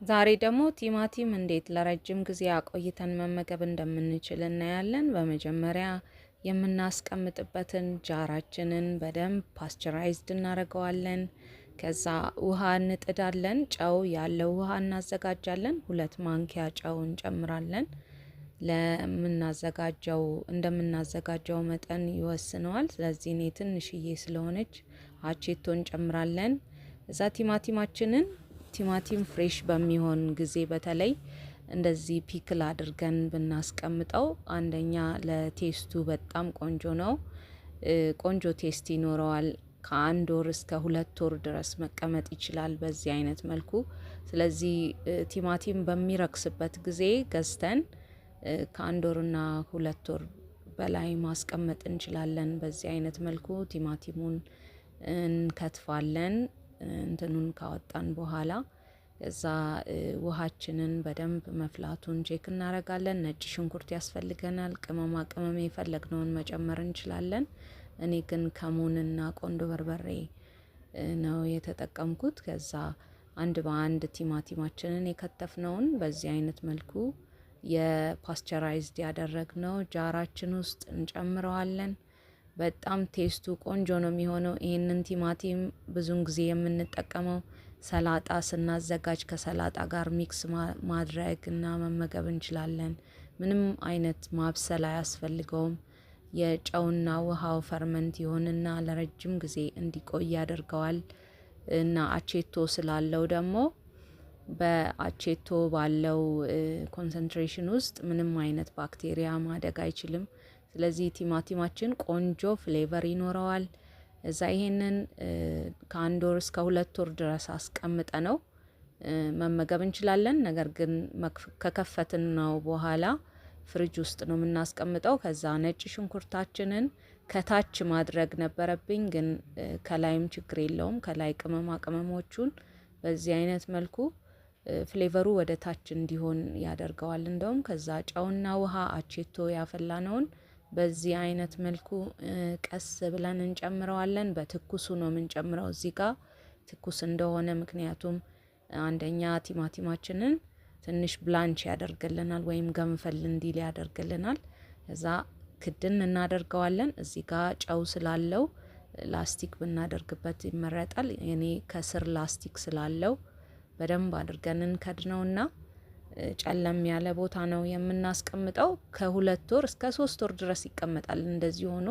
ዛሬ ደግሞ ቲማቲም እንዴት ለረጅም ጊዜ አቆይተን መመገብ እንደምንችል እናያለን። በመጀመሪያ የምናስቀምጥበትን ጃራችንን በደንብ ፓስቸራይዝድ እናደርገዋለን። ከዛ ውሃ እንጥዳለን። ጨው ያለው ውሃ እናዘጋጃለን። 2 ማንኪያ ጨው እንጨምራለን። እንደምናዘጋጀው መጠን ይወስነዋል። ስለዚህ እኔ ትንሽዬ ስለሆነች አቼቶ እንጨምራለን። እዛ ቲማቲም ፍሬሽ በሚሆን ጊዜ በተለይ እንደዚህ ፒክል አድርገን ብናስቀምጠው አንደኛ ለቴስቱ በጣም ቆንጆ ነው። ቆንጆ ቴስት ይኖረዋል። ከ1 ወር እስከ 2 ወር ድረስ መቀመጥ ይችላል በዚህ አይነት መልኩ። ስለዚህ ቲማቲም በሚረክስበት ጊዜ ገዝተን ከ1 ወርና 2 ወር በላይ ማስቀመጥ እንችላለን። በዚህ አይነት መልኩ ቲማቲሙን እንከትፋለን። እንትኑን ካወጣን በኋላ እዛ ውሃችንን በደንብ መፍላቱን ቼክ እናደርጋለን። ነጭ ሽንኩርት ያስፈልገናል። ቅመማ ቅመም የፈለግነውን መጨመር እንችላለን። እኔ ግን ከሙንና ቆንዶ በርበሬ ነው የተጠቀምኩት። ከዛ አንድ በአንድ ቲማቲማችንን የከተፍነውን በዚህ አይነት መልኩ የፓስቸራይዝድ ያደረግነው ጃራችን ውስጥ እንጨምረዋለን። በጣም ቴስቱ ቆንጆ ነው የሚሆነው። ይሄንን ቲማቲም ብዙን ጊዜ የምንጠቀመው ሰላጣ ስናዘጋጅ ከሰላጣ ጋር ሚክስ ማድረግ እና መመገብ እንችላለን። ምንም አይነት ማብሰል አያስፈልገውም። የጨውና ውሃው ፈርመንት ይሆንና ለረጅም ጊዜ እንዲቆይ ያደርገዋል። እና አቼቶ ስላለው ደግሞ በአቼቶ ባለው ኮንሰንትሬሽን ውስጥ ምንም አይነት ባክቴሪያ ማደግ አይችልም። ስለዚህ ቲማቲማችን ቆንጆ ፍሌቨር ይኖረዋል። እዛ ይሄንን ከ1 ወር እስከ 2 ወር ድረስ አስቀምጠ ነው መመገብ እንችላለን። ነገር ግን ከከፈትን ነው በኋላ ፍሪጅ ውስጥ ነው የምናስቀምጠው። ከዛ ነጭ ሽንኩርታችንን ከታች ማድረግ ነበረብኝ፣ ግን ከላይም ችግር የለውም። ከላይ ቅመማ ቅመሞቹን በዚህ አይነት መልኩ ፍሌቨሩ ወደ ታች እንዲሆን ያደርገዋል። እንደውም ከዛ ጨውና ውሃ አቼቶ ያፈላነውን በዚህ አይነት መልኩ ቀስ ብለን እንጨምረዋለን። በትኩሱ ነው የምንጨምረው እዚህ ጋር ትኩስ እንደሆነ፣ ምክንያቱም አንደኛ ቲማቲማችንን ትንሽ ብላንች ያደርግልናል ወይም ገንፈል እንዲል ያደርግልናል። ከዛ ክድን እናደርገዋለን። እዚህ ጋር ጨው ስላለው ላስቲክ ብናደርግበት ይመረጣል። እኔ ከስር ላስቲክ ስላለው በደንብ አድርገን እንከድነውና ጨለም ያለ ቦታ ነው የምናስቀምጠው። ከ2 ወር እስከ 3 ወር ድረስ ይቀመጣል እንደዚህ ሆኖ።